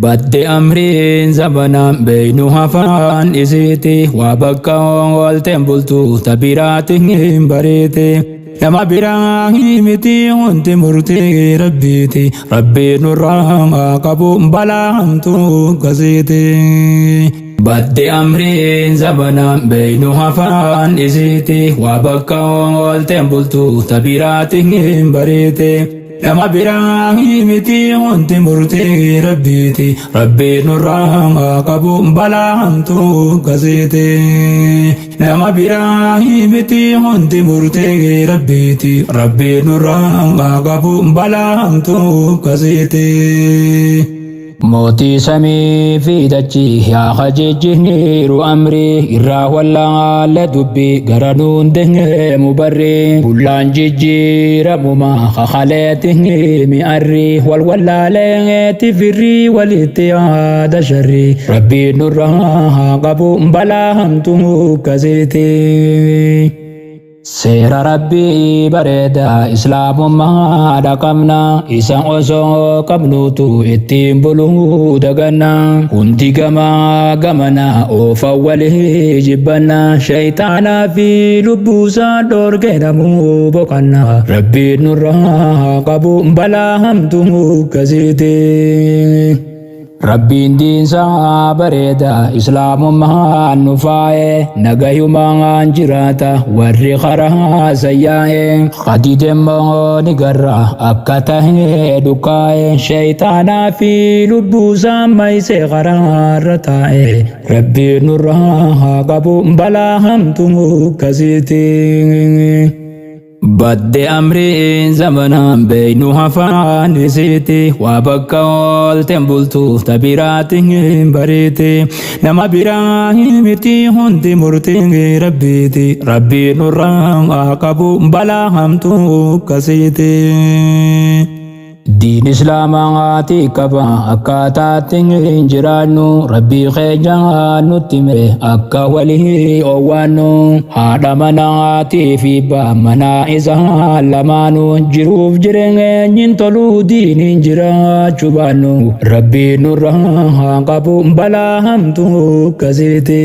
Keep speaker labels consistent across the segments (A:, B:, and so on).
A: Badde amriin zamanaan beeynu hafaan isiiti waa bakka oolteen bultu tabiraatiin hin bareete. Nama biraa miti hundi murtii rabbiiti rabbiin nurraa qabu balaa hamtuu gasiiti. Badde amriin zamanaan beeynu hafaan isiiti waa bakka oolteen bultu tabiraatiin hin bareete. Nama biraa miti hundi murtii rabbiiti rabbiin nurraa qabu balaa hamtuu gasiiti. Nama biraa miti hundi murtii rabbiiti rabbiin nurraa qabu balaa hamtuu gasiiti. Mootii samii fi dachii yaa hajejjiiniiru amrii irraa wallaalle dubbii gara nuun deemu barrii bullaan jijjiiramuma kakaleetii mi'arrii walwallaaleeti firrii walitti yaada sharrii rabbiin nurraa qabu balaa hamtuu gasiiti. Seera rabbii bareeda islaamummaa dhaqabna isa osoo qabnuutu ittiin buluu daganna hundi gamana oofan walii jibbanna shayxaanaa fi lubbuusaa dhoorgee namuu boqanna rabbiin nurraa qabu balaa hamtuu gasiiti. Rabbiin diinsaa bareeda islaamummaan nu faa'e nagayumaan jiraata warri karaa sayyaa'e qadiidemmoo ni garra akka tahee dukkaa'e shayxaanaa fi lubbuusaa maysee karaarra taa'e rabbiin nurraa qabu balaa hamtuu gasiiti. Badde amriin zamanaan beeynu hafaan isiiti waa bakka oolteen bultu tabiraatiin hin bareete. Nama biraa miti hundi murtii rabbiiti rabbiin nurraa qabu balaa hamtuu gasiiti. Diin islaamaati qaba akkaataatti hin jiraannu rabbii keenya nutti hime akka walii oowwaannu haadha manaatii fi abbaa manaa isaa lamaanuu jiruuf jireenyi toluu diiniin jiraachuu baannu rabbiin nurraa qabu balaa hamtuu gasiiti.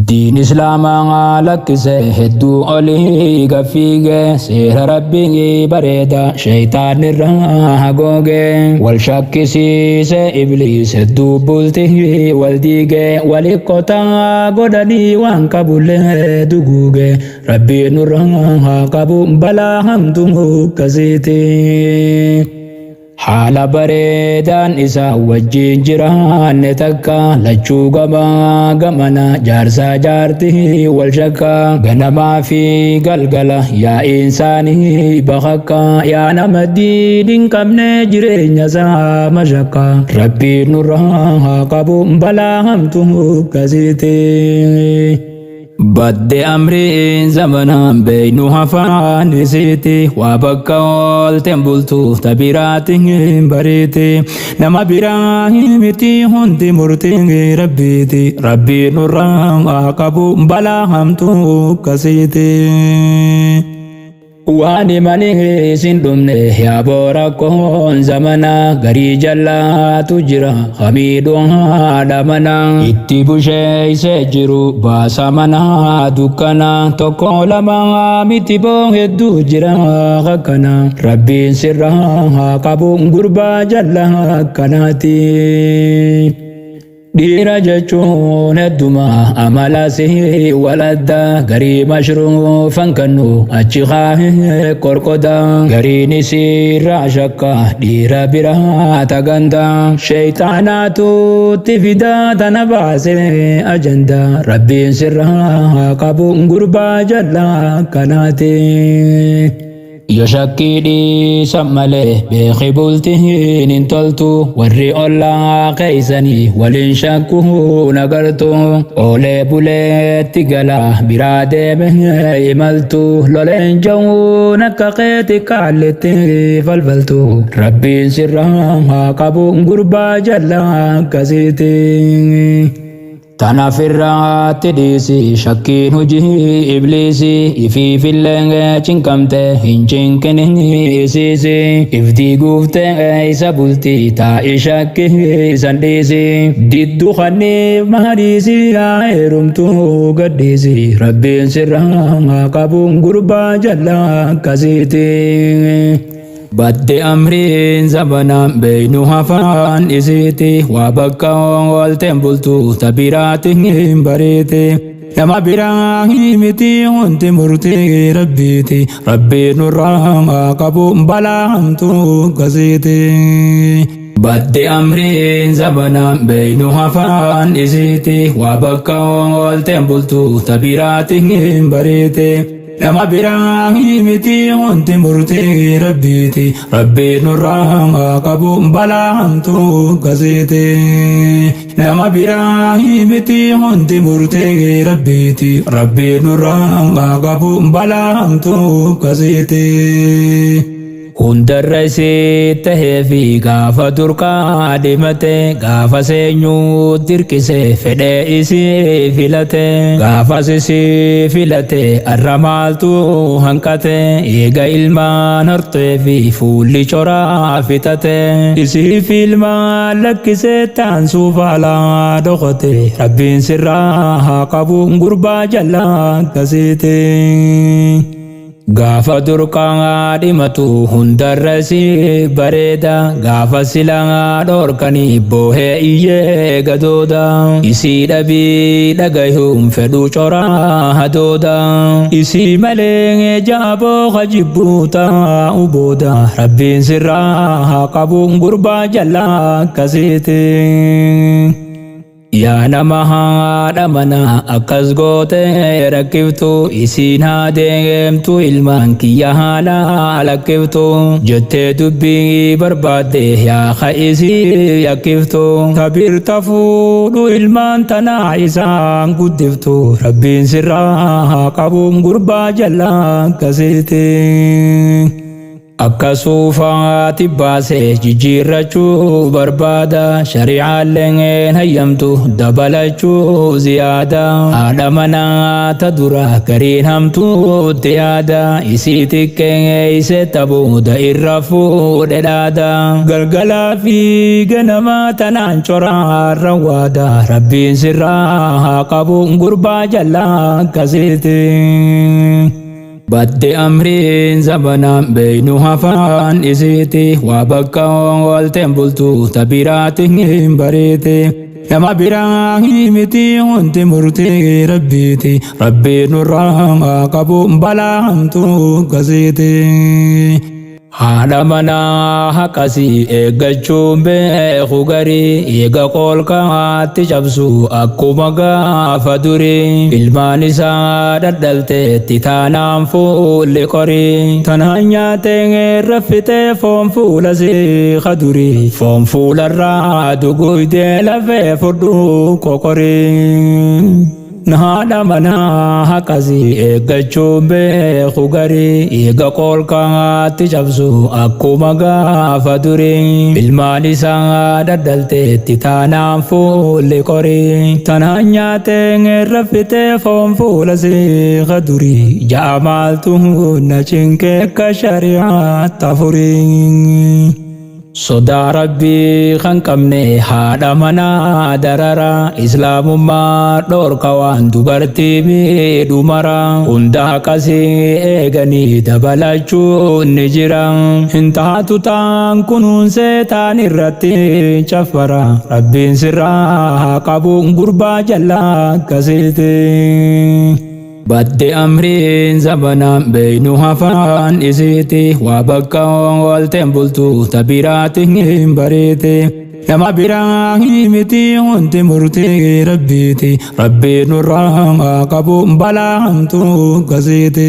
A: Diin islaamaa lakkise hedduu olii gaffiige seera rabbii bareeda shaytaan irraa hagooge wal shakkisiise ibliis hedduu bultii wal diige waliqqotaa godhanii waan qabullee duguuge rabbiin nurraa qabu balaa hamtuu gasiiti. Haala bareedaan isaa wajjin jiraanne takka lachuu gamana jaarsaa jaartii wal shakka ganamaa fi galgala yaa insaanii bakakka yaa nama diin hin qabne jireenya isaa mashakka rabbiin nurraa qabu balaa hamtuu gasiiti. Badde amriin zamanaan beeynu hafaan isiiti waa bakka oolteen bultu tabiraatiin hin bareete. Nama biraa miti hundi murtii rabbiiti rabbiin nurraa qabu balaa hamtuu gasiiti. Waan himanii isin dhumne yaa boorakkoon zamana garii jallaatu jira hamiidhuun haadha mana itti busheessee jiru baasa mana dukkana tokko lama miti boo hedduu jira akkana rabbiin sirraa qabu gurbaa jalla akkanaati. Dhiira jechuun hedduma amala si waladda garii mashruufan kannu achi kaahee qorqoda gariin isirraa shakka dhiira biraa taganda shayxaanaatu itti fidaa tana baasee ajanda rabbiin sirraa qabu gurbaa jalla akkanaati. Yoo shakkii dhiisan malee beeki bultiin hin toltu warri ollaa keeysanii waliin shakkuu nagartu oolee buleetti gala biraa deeme imaltu loleen jawuun akka keeti kaalletti falfaltu rabbiin sirraa qabu gurbaa jalla akkasiiti. Tanafirraatti dhiisi shakkiin hojii ibliisi ifii fillee cinqamte hin cinqinisiisi iftii guuftee isa bultii taa'e shakkii isan dhiisi diddu kanniif mahadiisi heerumtuu gaddiisi rabbiin sirraa qabuun gurbaa jallaa akkasiiti. Badde amriin zabanaan beeynu hafaan isiiti waa bakka oolteen bultu tabiraatiin bareete nama biraa miti wanti murtii rabbiiti rabbiin nurraa qabu balaa hamtuu akkasiiti. Badde amriin zabanaan beeynu hafaan isiiti waa bakka oolteen bultu tabiraatiin bareete nama biraa miti wanti murtii rabbiiti rabbiin nurraa qabu balaa hamtuu akkasiiti. Nama biraa miti wanti murtii rabbiiti rabbiin nurraa qabu balaa hamtuu akkasiiti. Hundarra isii tahee fi gaafa durqaa deemate gaafa seenyuu dirqise fedhee isii filate gaafa isii filate arra maaltu hanqate eega ilmaan hortee fi fuulli coraa fitate isii filmaan lakkise taansuu faalaa dhokote rabbiin sirraa qabuun gurbaa jallaa akkasiiti. Gaafa durqaa dhimatu hundarra isii bareeda gaafa silaa dhorkanii boohee iyyee gadooda isii dhabii dhagayuun fedhu coraa hadooda isii malee jaaboo hajibbuuta ubooda rabbiin sirraa qabuun gurbaa jallaa akkasiiti. Yaa nama haadha manaa akkas goote rakkiftu isiin haa deemtu ilmaan kiyya haala lakkiftu jettee dubbii barbaadde yaa ka'isii yakkiftu tabirta fuudhu ilmaan tanaa isaan guddiftu rabbiin sirraa qabuun gurbaa jallaa akkasiiti. Akka suufaati baasee jijjiirrachuu barbaada shari'aallee hayyamtu dabalachuu ziyaada haadha manaa ta dura gariin hamtuutti yaada isii xiqqee isee tabuuda irra fuudhe dhaada galgalaa fi ganama tanaan coraarra waada rabbiin sirraa qabuun gurbaa jallaa akkasiiti. Badde amriin zabanaan beeynu hafaan isiiti waa bakka oolteen bultu tabiraatiin bareete nama biraa miti wanti murtii rabbiiti rabbiin nurraa qabu balaa hamtuu akkasiiti. Haadha manaa haqasii eeggachuun beeku garii eega qoolkaatti cabsu akkuma gaafa durii ilmaan isaa dadhalteetti taanaan fuulli qorii tanaan nyaatee raffitee foon fuula seeqa durii foon fuularraa dugugdee lafee fudhu qoqorii. Haadha manaa haqasii eeggachuun beeku garii eega qoolkaatti cabsu akkuma gaafa durii ilmaan isaa dadhalteetti taanaan fuulli qorii tanaan nyaatee raffitee foon fuula seeqa durii ja'a maaltu na cinqee akka shari'aatti afurii. Sodaa rabbii kan qabne haadha manaa darara islaamummaa dhorka waan dubartii miidhu mara hunda akkasii eeganii dabalachuun ni jira hin taatu taan kunuunsee taan irratti caffara rabbiin sirraa qabuun gurbaa jallaa akkasiiti. Badde amriin zabanaan beeynu hafaan isiiti waa bakka oolteen bultu tabiraatiin bareete nama biraa miti wanti murtii rabbiiti rabbiin nurraa qabu balaa hamtuu akkasiiti.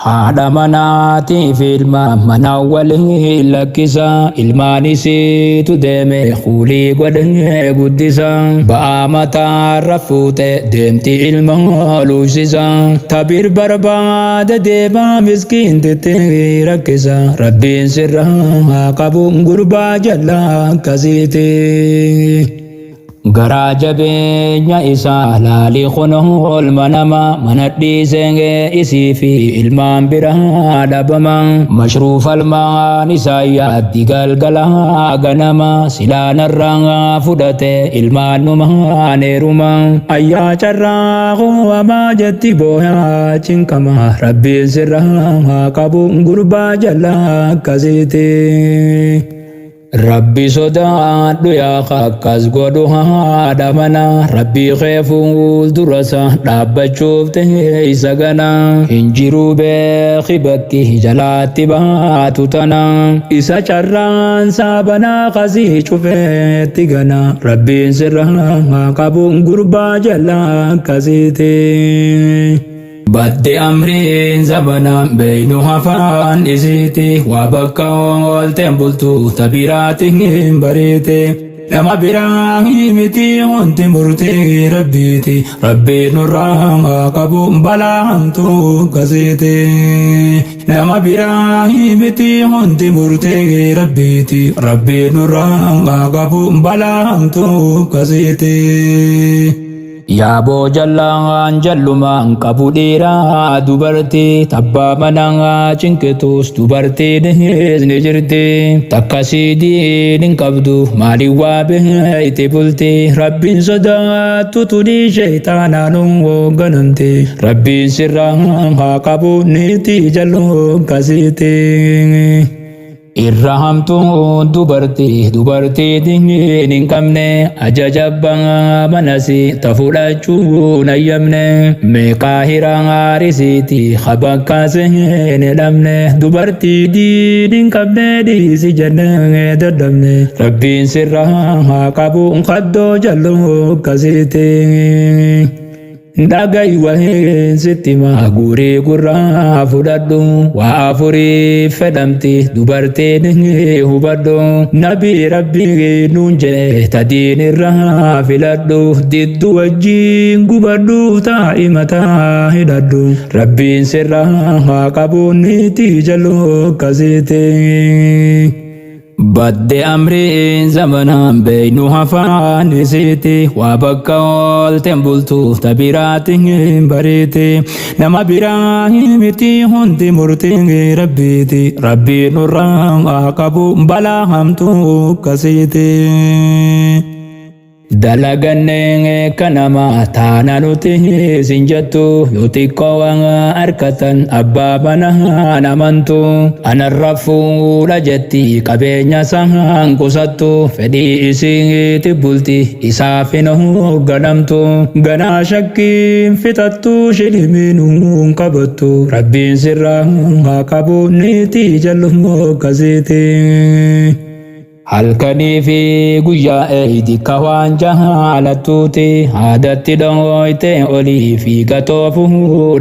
A: Haadha manaatiif ilmaan manaa waliin lakkisa ilmaan isiitu deeme kuulii godhee guddisa ba'aa mataarra fuute deemti ilma luusisa tabir barbaada deemaa miskiintitti rakkisa rabbiin sirraa qabuun gurbaa jallaa akkasiiti. garaa jabeenya isaa laalii kunuun manama manadhiisenge isii fi ilmaan biraa dhabama mashruuf almaan isaa yaaddi galgalaa ganama silaanarraa fudhate ilmaan numaan heeruma ayyaa carraa quwamaa jetti booyaa cinkama rabbiin sirraa qabu gurbaa jalaa akkasiiti. Rabbi sodaadhu yaa akkas godhu haadha mana Rabbi kee fuuldurasa dhaabbachuuf teessa gana hin jiru beeki bakki jalaatti baatu tana isa carraan saabanaa kasii cufeetti gana Rabbiin sirraa qabu gurbaa jalaa akkasiiti. Badde amriin zabanaan beeynu hafaan isiiti waa bakka oolteen bultu tabiraatiin hin bariite nama biraa miti wanti murtii rabbiiti rabbiin nurraa qabu balaa hamtuu kasiiti nama biraa miti wanti murtii rabbiiti rabbiin nurraa qabu balaa hamtuu kasiiti. Yaaboo jallaan jallumaan qabu dhiiraa dubartii tabbaa manaa cinqituus dubartiin ni jirti takkasii diin hin qabdu maaliin waa beekti bulti rabbiin sodaattu tudii sheeytaanaan hoogganamti rabbiin sirraa qabu niitii jalloo kasiiti. Irra hamtuun dubartiin hin qabne ajajabbaa manasi tafudhachuun ayyamne meeqaa hiraan risiiti habakkaasee hin dhabne dubartii diin hin qabne dhiisi jennee dadhabne rabbiin sirraa qabu qaddoo jalloo akkasiiti. Dagai waheen sitti maagurii gurraa fudhadhu waa afurii fedhamti dubartiin hubadhu nabii rabbii nuun jedhe tadiin irraa filadhu diddu wajjiin gubadhu taa'i mataa hidhadhu rabbiin sirraa qabu niitii jalloo akkasiiti. Badde amriin zamanaan beeynu hafaan isiiti waa bakka oolteen bultu tabiraatiin hin bariiti nama biraa miti hundi murtiin rabbiiti rabbiin nurraa qabu balaa hamtuu akkasiiti. Dalagannee kanama taana nuti sin jettu yoo xiqqoo harkatan abbaa manaa namantu anarra fuula jetti qabeenya isaan qusattu fedhii isiiti bulti isaaf hin hoogganamtu ganaa shakkiin fixattu shilimiin qabattu rabbiin sirraa qabu niitii jalloo akkasiiti. Halkanii fi guyyaa eeydi kawaan jaalattuuti aadatti dhooyte olii fi gatoofu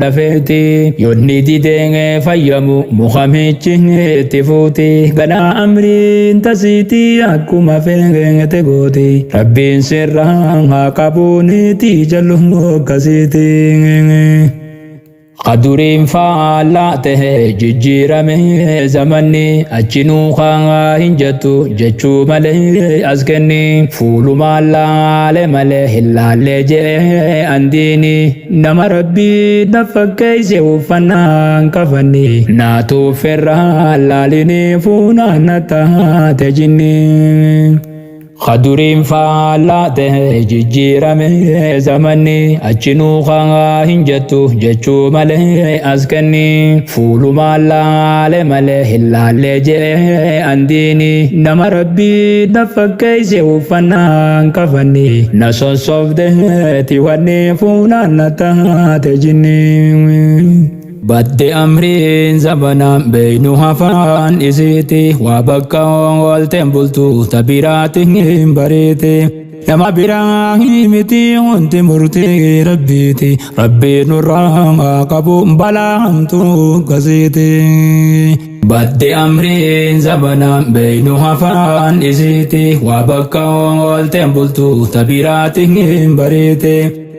A: dhafeeti yoonni didee fayyamu mukamichi itti fuuti ganaa amriin tasiiti akkuma feete gooti rabbiin sirraa qabu niitii jalloo akkasiiti. Qaduriin faallaa ta'e jijjiirame zamanni achinuu kaa hin jettu jechuu malee as kenni fuulumaan laale malee hin laalle jee andiini nama rabbii nafakkeesse uffannaan kafanni naatuuf irraa laalini fuunaan taate jinni. Qaduriin faallaa ta'e jijjiirame zamanni achinuu kaa hin jettu jechuu malee as kenni fuulumaan laale malee hin laalle jee andiini nama rabbii nafakkeesse uffannaan kafanni na sossobdeeti wanni fuunaan taate jinni. Badde amriin zamanaan beeynu hafaan isiiti waa bakka oolteen bultu tabiraatiin hin bariiti nama biraa miti wanti murtii rabbiiti rabbiin nurraa qabu balaa hamtuu akkasiiti. Badde amriin zamanaan beeynu hafaan isiiti waa bakka oolteen bultu tabiraatiin hin bariiti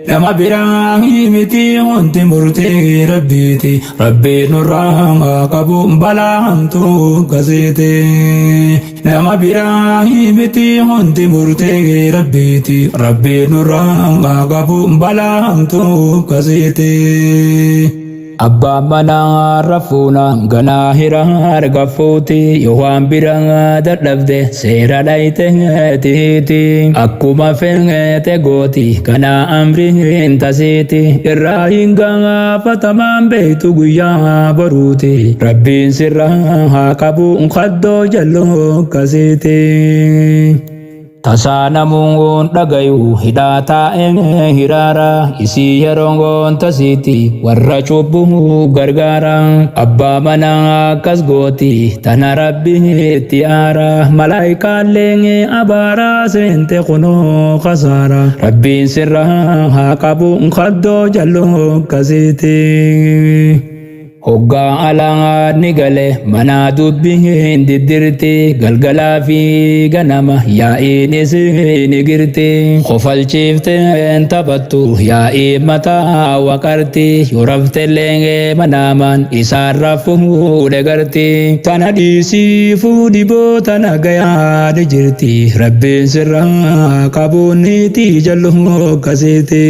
A: nama biraa miti wanti murtee rabbiiti rabbiin nurraa qabu balaa hamtuu gazeete nama biraa miti wanti murtee rabbiiti rabbiin nurraa qabu balaa hamtuu gazeete Abbaan manaa rafuuna ganaa hiraa argafuuti yoo waan biraa dadhabde seera dhayiteetiiti akkuma feete gooti kanaa amriin tasiiti irraa hin gaafatamaan beektu guyyaa boruuti rabbiin sirraa haa qabu qaddoo jalloo kasiiti. Tasaanamuun dhagayu hidhaa taa'een hiraara isii yeroon tasiiti warra cubbuu gargaara abbaa manaa akkas gooti tana rabbiitti aara malaayikaallee abaaraa seente kunoo kasaara rabbiin sirraa haa qabu qaddoo jalloo kasiiti. Hoggaa alaa ni gale mana dubbiin diddirti galgalaa fi ganama yaa'iin isiin girti kofalchiifteen taphattu yaa'ii mataa waqarti yoo raftellee manaamaan isaarra fuudhe garti tana dhiisii fuudhiboo tana gayaa ni jirti rabbiin sirraa qabuunniiti jalloo kasiiti.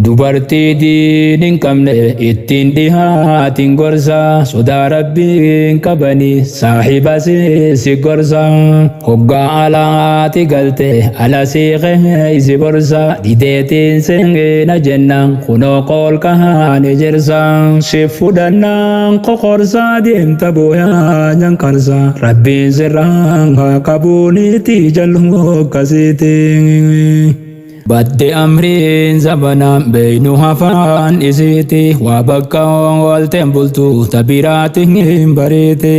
A: Dubartii diin hin qabne ittiin dhihaatiin gorsa sodaa rabbiin qabanii saahiba si gorsa hoggaa alaati galte ala siiqee isi borsa dideetiin seengeena jennaan kunoo qoolkaan ejersa si fudhannaan qoqorsa deemta booyaa nyankarsa rabbiin sirraa haa qabuuniiti jalloo kasiiti. Badde amriin zamanaan beeynu hafaan isiiti waa bakka oolteen bultu tabiraatiin bareete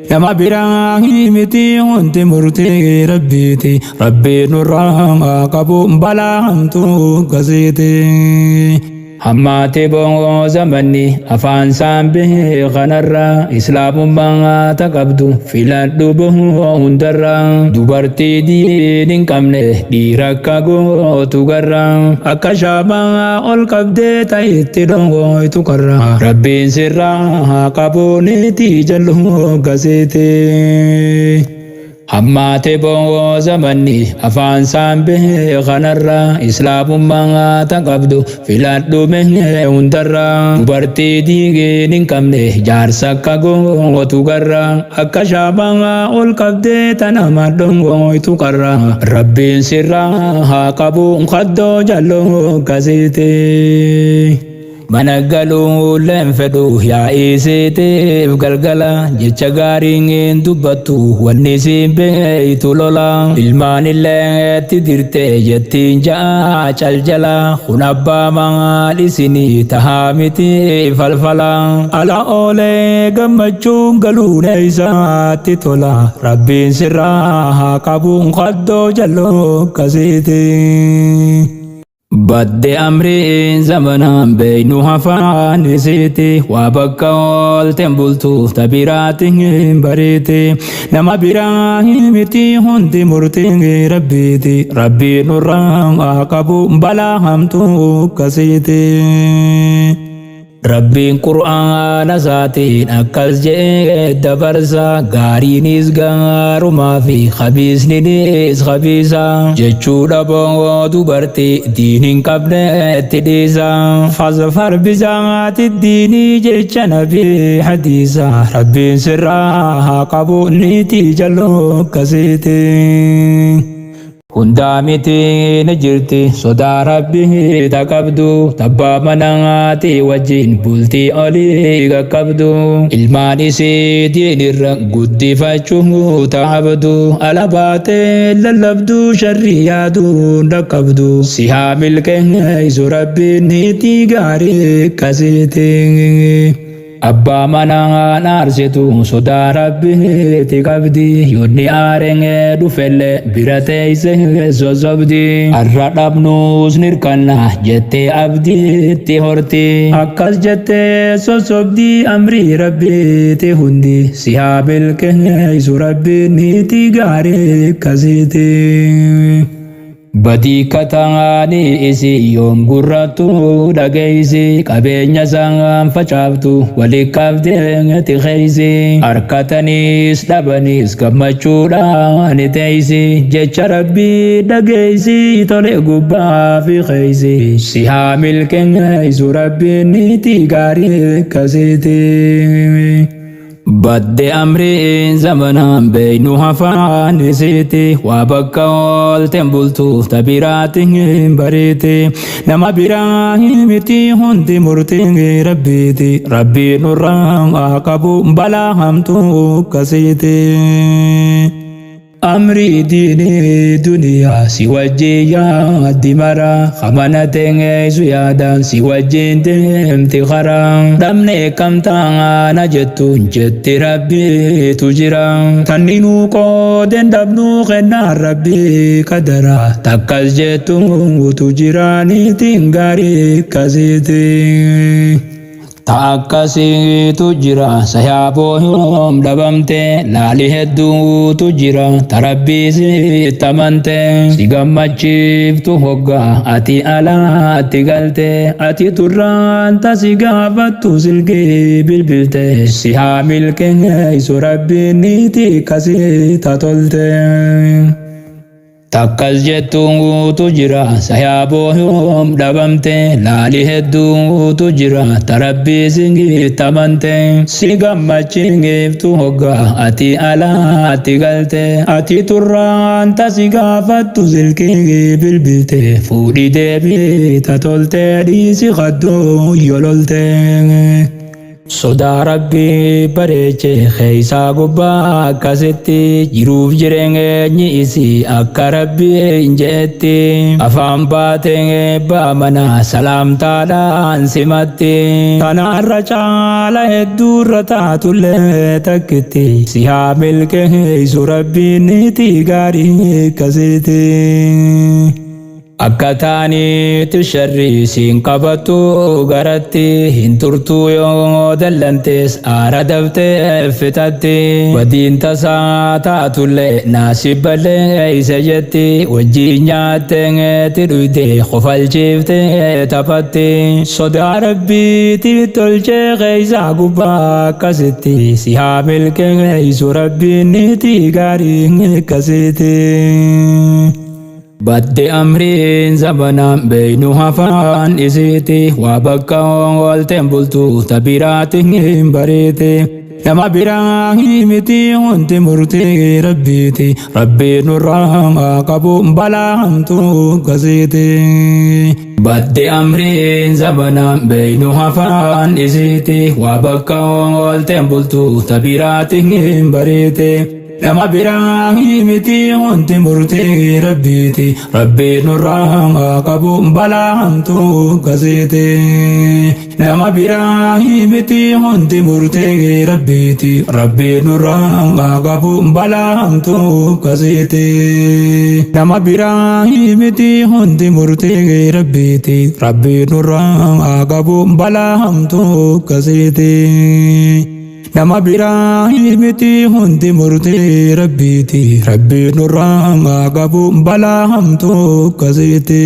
A: nama biraa miti wanti murtee rabbiiti rabbiin nurraa qabu balaa hamtuu kasiiti. Hammaate bongo zamanni afaan saambee kanarra islaamummaa taqabdu filadhu bongo hundarra dubartii diin hin qabne dhiira akka gootu garra akka shaamaa ol qabdee ta'itti dhongooytu qarra rabbiin sirraa haa qabuuniiti jalloo kasiiti. Hammaate bongo zamanni afaan saambee kanarra islaamummaa taqabdu filadhu mehee hundarra dubartii diin hin qabne jaarsa akka gootu garra akka shaamaa ol qabdee tana madhongooytu qarra rabbiin sirraa haa qabu qaddoo jalloo kasiiti. Mana galuu leen fedhu yaa'ii seeteef galgala jecha gaariin dubbattu wanni siin beeytu lola ilmaan illee itti dirte jettiin ja'a caljala kun abbaa maal isinii tahaa miti falfala ala oolee gammachuun galuun isaatti tola rabbiin sirraa haa qabu qaddoo jalloo kasiiti. Badde amriin zamanaan beeynu hafaan isiiti waa bakka oolteen bultu tabiraatiin bareete nama biraa miti hundi murtii rabbiiti rabbiin nurraa haa qabu balaa hamtuu kasiiti. Rabbiin qur'aana isaatiin akkas jedhee dabarsa gaariinis gaarumaa fi khabiisnis khabiisa jechuudha bongo dubartii diin hin qabneetti dhiisa fasfar bisaati diinii jecha nabii hadiisa rabbiin sirraa haa qabu niitii jalloo kasiiti. Hundaa miti ni jirti sodaa rabbii taqabdu tabbaa manaati wajjin bultii olii qaqqabdu ilmaan isii diinirra guddifachuu taabdu ala baatee lallabdu sharrii yaaduu dhaqqabdu si haa milkeessu rabbiin niitii gaarii kasiiti. Abbaa manaa naarsitu sodaa rabbiitti qabdi yoonni aarengee dhufellee bira teessee sosobdi har'a dhabnuus nirkanna jettee abdiitti horti akkas jettee sosobdi amrii rabbiitti hundi si haa milkeessu rabbiin niitii gaarii kasiiti. Badii kataanii isi yoom gurrattu dhageessi qabeenya isaan facaaftu waliin qabdee tiheessi harkatanis dhabanis gammachuudhaan teessi jecha rabbii dhageessi tole gubbaa fi keessi si haa milkeessu rabbiin niitii gaarii akkasiiti. Badde amri zamanan beeynu hafaan isiiti waa bakka oolteen bultuuf tabiraatiin bariiti nama biraa miti hundi murtiin rabbiiti rabbiin nurraa qabu balaa hamtuu akkasiiti. Amri dini dunia si wajji yaaddi mara khamana tengeessu yaadaan si wajjin deemti karaa dhabne kamtaana jettuun jetti rabbiitu jira tanninuu qoodeen dhabnuu kennaan rabbii kadara takkas jettuutu jiraaniitiin gaarii akkasiiti. Akkasiitu jira sayaaboo yoom dhabamte laali hedduutu jira tarabbiisi tamante si gammachiiftu hoggaa ati alaatti galte ati turraan tasi gaafattu silkii bilbilte si haa milkeessu rabbiin niitii kasii tatolte. Takkas jettuutu jira sayaaboo yoom dhabamte laali hedduutu jira tarabbiisi tamante si gammachiiftu hoggaa ati alaatti galte ati turraan tasi gaafattu silkii bilbilte fuudhi deebii tatolte dhiisi qaddoo yololte. Sodaa rabbii bareeche keeysaa gubbaa akkasitti jiruuf jireenyi isi akka rabbii jeetti afaan baatee baamana salaamtaadhaan simatti kanaarra caala hedduurra taatullee takkitti si haa milkeessu rabbiin niitii gaarii akkasitti. Akka taaniitti sharri siin qabattu garatti hin turtu yoo dallantees aara daftee fitatti badiin tasaa taatullee naasibballee isa jetti wajjin nyaatteetti dhuyte qofalchiiftee taphatti sodaa rabbiitti tolchee keeysaa gubbaa akkasitti si haa milkeessu rabbiin niitii gaarii akkasitti. Badde amriin zamanan beeynu hafaan isiiti waa bakka oolteen bultuuf tabiraatiin bariiti nama biraa miti hundi murtii rabbiiti rabbiin nurraa qabu balaa hamtuu akkasiiti. Badde amriin zamanan beeynu hafaan isiiti waa bakka oolteen bultuuf tabiraatiin bariiti nama biraa miti hundi murtii rabbiiti rabbiin nurraa qabu balaa hamtuu akkasiiti. Nama biraa miti hundi murtii rabbiiti rabbiin nurraa qabu balaa hamtuu akkasiiti. Nama biraa miti hundi murtii rabbiiti rabbiin nurraa qabu balaa hamtuu akkasiiti. Nama biraa miti hundi murtii rabbiiti rabbiin nurraa qabu balaa hamtuu akkasitti.